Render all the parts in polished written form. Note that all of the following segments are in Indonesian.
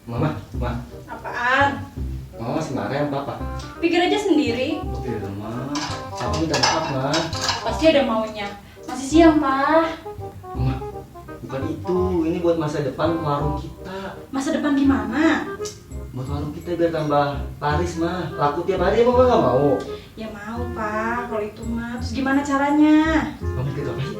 Mama, Ma. Apaan? Mama masih marah ya Papa? Pikir aja sendiri. Iya Ma. Aku minta maaf Ma. Pasti ada maunya. Masih siang, Pak. Ma, bukan itu. Ini buat masa depan warung kita. Masa depan gimana? Buat warung kita biar tambah laris Ma. Laku tiap hari Mama nggak mau. Ya mau, Pak. Kalau itu mah. Terus gimana caranya? Mama ikut apa sih?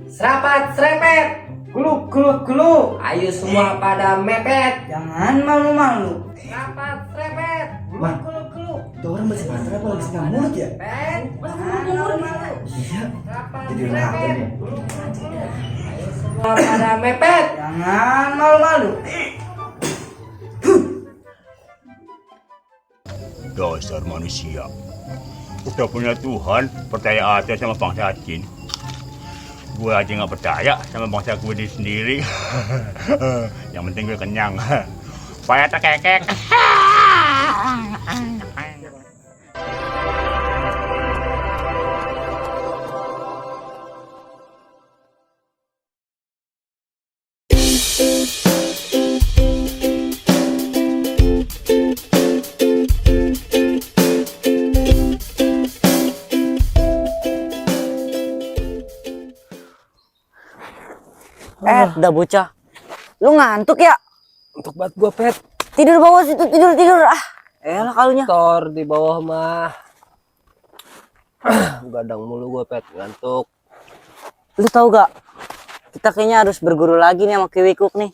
Serapat, serepet, geluk, geluk, geluk. Ayo semua pada mepet. Jangan malu-malu. Serapat, serepet, Ma. geluk, geluk, geluk. Itu orang masih marah apa lagi setengah mulut ya? Pet, Jangan malu-malu. Iya. serapat, Jadi lapar serepet, nih. geluk, geluk. Ayo semua pada mepet. Jangan malu-malu. Dasar manusia. Udah punya Tuhan, percaya aja sama bangsa jin. Gue aja nggak percaya sama bangsa gue sendiri. Yang penting gue kenyang. Payah tak kekek. Udah bocah. Lu ngantuk ya? Untuk banget gua pet. Tidur bawah situ, tidur. Elah kalunya. Tor di bawah mah. Gadang mulu gua pet, ngantuk. Lu tahu gak? Kita kayaknya harus berguru lagi nih sama Kiwi Cook nih.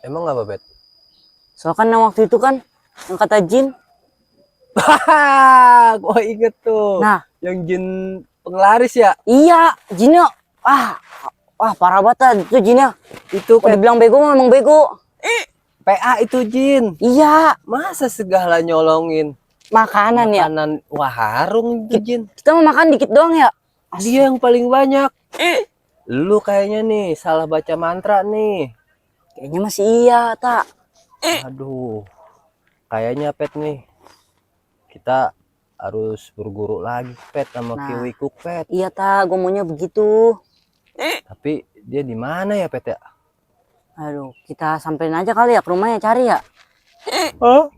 Emang apa pet? Soalnya kan yang waktu itu kan yang kata jin. Hahaha, gua inget tuh. Nah, Yang jin penglaris ya? iya, jinnya. Wah, parah banget itu jinnya. Itu Kalau pet. dibilang bego memang bego. PA itu jin. Iya, Masa segala nyolongin makanan ya. makanan warung itu jin. Kita mau makan dikit doang ya. Dia yang paling banyak. Lu kayaknya nih salah baca mantra nih. Kayaknya masih iya, tak. Aduh. Kayaknya pet nih. Kita harus berguru lagi pet sama Nah. Kiwi Cook pet. Iya, tak. Gue maunya begitu. Tapi dia di mana ya pet ya? Aduh, kita samperin aja kali ya ke rumahnya cari ya. Oh?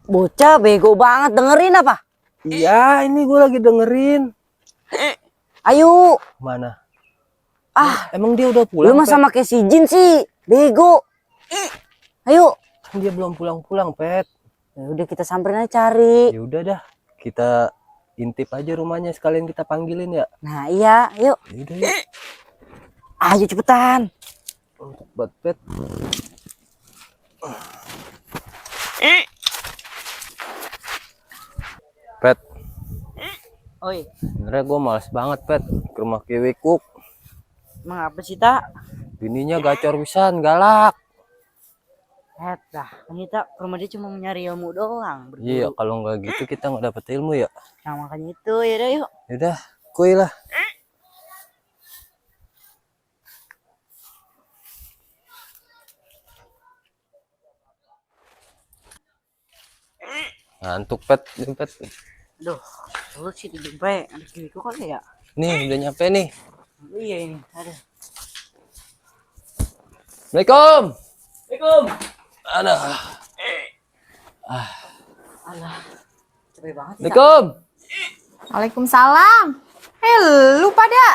Bocah bego banget, dengerin apa? Iya, ini gue lagi dengerin. Ayo. Mana? Emang Emang dia udah lu pulang? mah Pet? sama kayak si Jin sih, bego. Ayo. Kan dia belum pulang-pulang pet. Ya udah kita samperin aja cari. Ya udah dah, kita intip aja rumahnya sekalian kita panggilin ya. Nah, iya, yuk. Ya udah yuk. Ayo cepetan. Buat pet. Pet, Oi, sebenarnya gue males banget pet ke rumah Kiwi Cook. emang apa sih, tak? Bininya gacor pisan, galak. Dah, kan kita ke rumah dia cuma mau nyari ilmu doang. Berburu. Iya, kalau nggak gitu kita nggak dapet ilmu ya. Nah, makanya itu, yaudah yuk. Yaudah, kuy lah. Ngantuk pet, pet. Aduh, lu sih tidur baik. Ada Kiwiku kali ya? Nih udah nyampe nih. Iya ini, ada. Assalamualaikum. Assalamualaikum. Aduh. Alah, capek banget ya. Assalamualaikum. Waalaikumsalam. Lu pada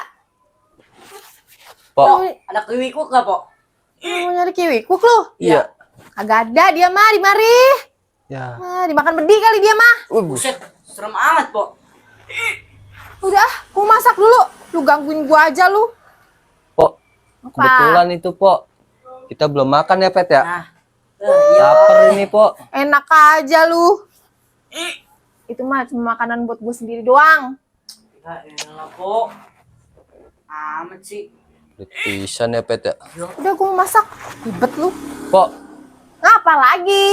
Pok. Ada Kiwiku gak, Pok? mau nyari kiwi kuk lu? Iya. Agak ada dia mah di mari. Ya. Dimakan bedi kali dia mah. Buset, serem amat, Pok. Udah, gua masak dulu. Lu gangguin gua aja lu. Pok. Apa? Kebetulan itu Pok. Kita belum makan ya pet ya. Nah, iya. Laper ini Pok. Enak aja lu. Itu mah cuma makanan buat gua sendiri doang. Ya elah, Pok. Amat sih. Pisan ya pet ya. Udah gua mau masak. Ribet lu. Pok. Ngapa lagi?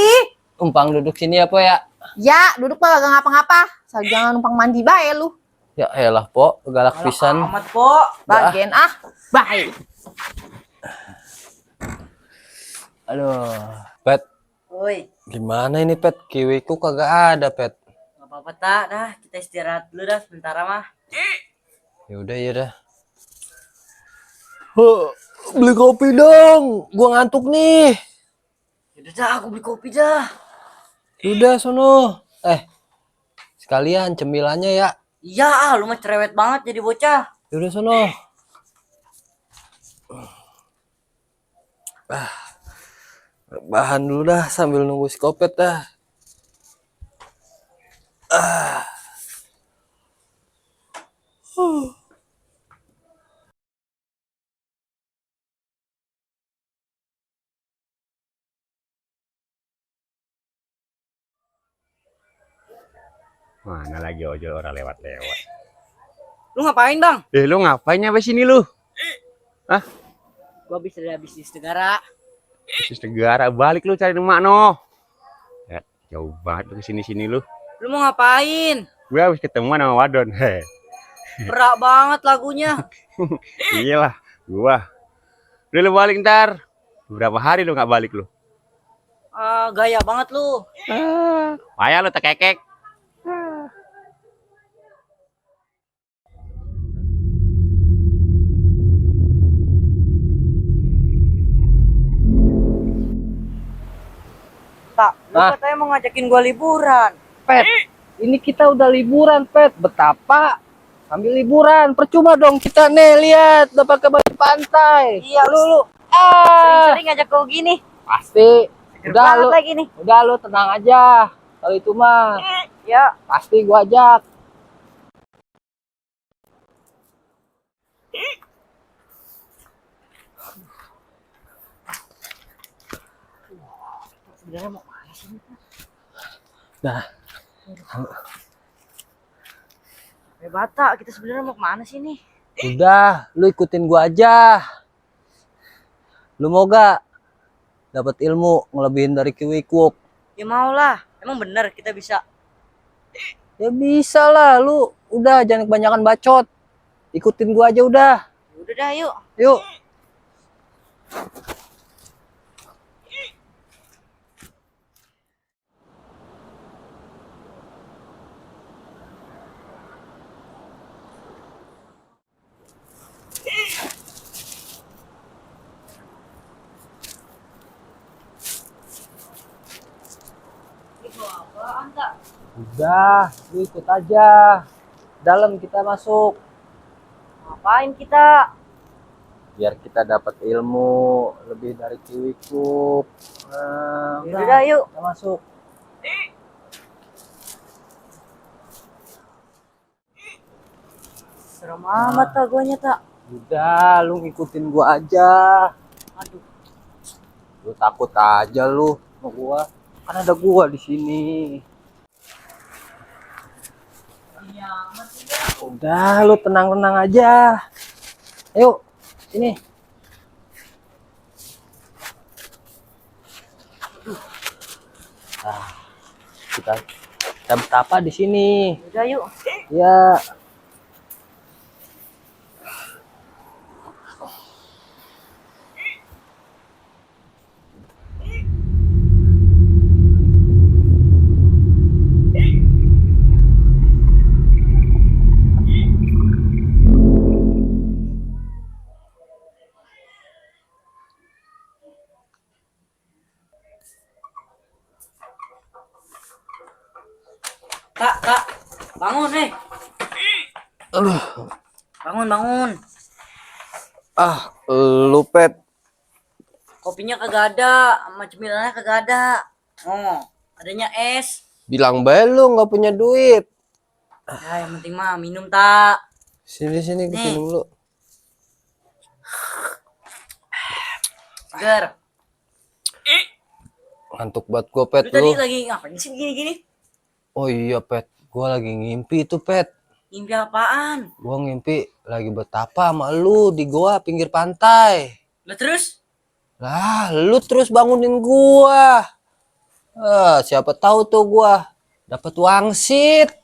Numpang duduk sini ya Pok ya. Ya, duduk mah gak ngapa-ngapa. Asal jangan numpang mandi bae lu. Ya elah Pok. Galak pisan. Amat, Pok. Bagian bae. Aduh. Pet. Woi, Gimana ini pet? Kiwiku kagak ada pet. gak apa-apa, tak. Dah, kita istirahat dulu dah sebentar mah. Yaudah. Beli kopi dong. Gua ngantuk nih. Udah dah, aku beli kopi dah. Udah sono. Sekalian cemilannya ya. Iya, lu mah cerewet banget jadi bocah. Udah sono. Bahan dulu dah sambil nunggu si Kopet dah. Mana lagi ojol orang lewat-lewat. Lu ngapain, Bang? Lu ngapain nyampe sini lu? Gua habis dari bisnis negara. Bisnis negara, balik lu cari emak no. Ya, jauh banget lu kesini-sini lu. Lu mau ngapain? Gue habis ketemuan sama Wadon. Berat banget lagunya. Iyalah, gua. Udah lu balik ntar. Berapa hari lu nggak balik lu? Gaya banget lu. Payah lu tekekek. Tak, lu katanya mau ngajakin gua liburan. Pet, ini kita udah liburan, Pet. Betapa? Sambil liburan, percuma dong kita nih lihat udah pakai baju pantai. Iya, lu sering-sering ngajak gua gini. Pasti. Seger Udah banget lu, lagi nih. udah lu tenang aja. Kalau itu mah Ya, pasti gua ajak. sebenarnya mau mana sih? Nah, Bata, kita sebenarnya mau kemana sih nih? udah, lu ikutin gua aja. Lu mau gak dapat ilmu ngelebihin dari Kiwikuk? Ya mau lah. Emang bener kita bisa. Ya bisa lah, lu udah jangan kebanyakan bacot. Ikutin gua aja udah. Udah dah, yuk. Yuk. Udah, lu ikut aja. Dalam kita masuk. Ngapain kita? Biar kita dapat ilmu lebih dari Kiwikuk. Nah, Udah dah, yuk. kita masuk. Serem amat tak guanya tak. Udah, lu ngikutin gua aja. Aduh. Lu takut aja lu sama gua. Kan ada gua di sini. Udah, lu tenang-tenang aja. Ayo, sini. Nah, kita betapa di sini. Udah, yuk. Ya. Kak, bangun nih. Bangun. Lu Pet. Kopinya kagak ada, sama cemilannya kagak ada. Oh, adanya es. Bilang bae lu nggak punya duit. Ya, yang penting mah minum tak. Sini Nih. kesini dulu. Seger. Ngantuk banget gua Pet Lu tadi lu. lagi ngapain sih gini-gini? Oh iya Pet, gua lagi ngimpi tuh Pet. Mimpi apaan? Gua ngimpi lagi betapa sama lu di goa pinggir pantai. Lah terus? Lah, lu terus bangunin gua. Siapa tahu tuh gua dapat wangsit.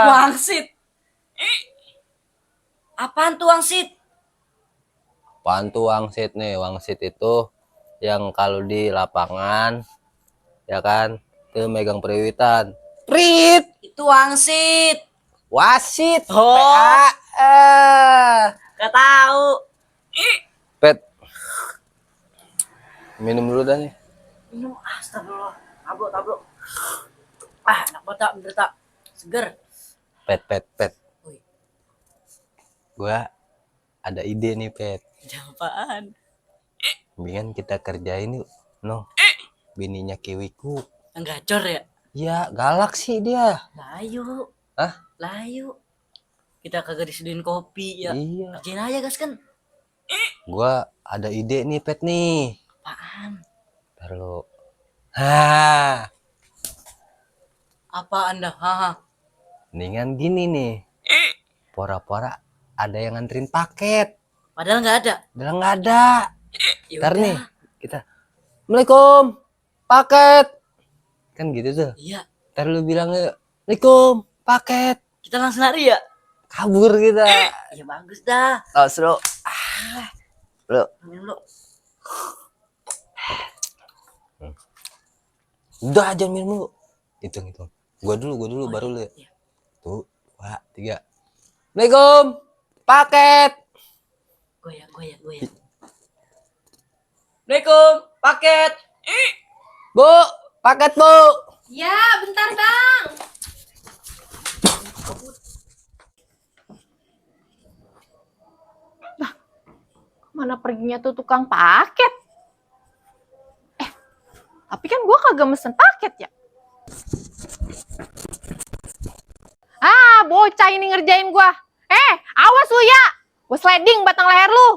Wangsit. Apaan tuh wangsit? Apaan tuh wangsit nih? Wangsit itu yang kalau di lapangan ya kan, tuh megang periwitan. Prit, Itu wangsit. wasit. Oh. PA. Gak tahu. P Minum dulu dah nih. Minum, astagfirullah. Tablok. Enak banget tak, bener tak. Seger. Pet. Wih, Gua ada ide nih, Pet. apaan? Mendingan kita kerjain yuk. No. Bininya Kiwiku. Yang gacor ya? Ya, galak sih dia. Layu. Hah? Layu. Kita kagak disediain kopi ya. Iya. Kerjain aja gas kan. Gua ada ide nih, Pet nih. Apaan? Ntar lu. Hah. Apaan dah? Haha. Mendingan gini nih. Pora-pora ada yang nganterin paket. Padahal nggak ada. Udah nggak ada. Ya Ntar udah. nih, kita. Assalamualaikum. Paket. Kan gitu tuh. Iya. Ntar lu bilang, Assalamualaikum. Paket. Kita langsung lari ya. Kabur kita. Ya bagus dah. Oh, seru. Bro. Minum lu. Udah aja minum dulu. Hitung. Gua dulu baru lu. Iya. 1, 2, 3. Assalamualaikum. Paket. Goyang. Assalamualaikum. Paket. Bu, paket, Bu. Ya, bentar bang. Lah, mana perginya tuh tukang paket? Tapi kan gua kagak mesen paket ya. Ah, bocah ini ngerjain gua. Awas lu ya. Gua sliding batang leher lu.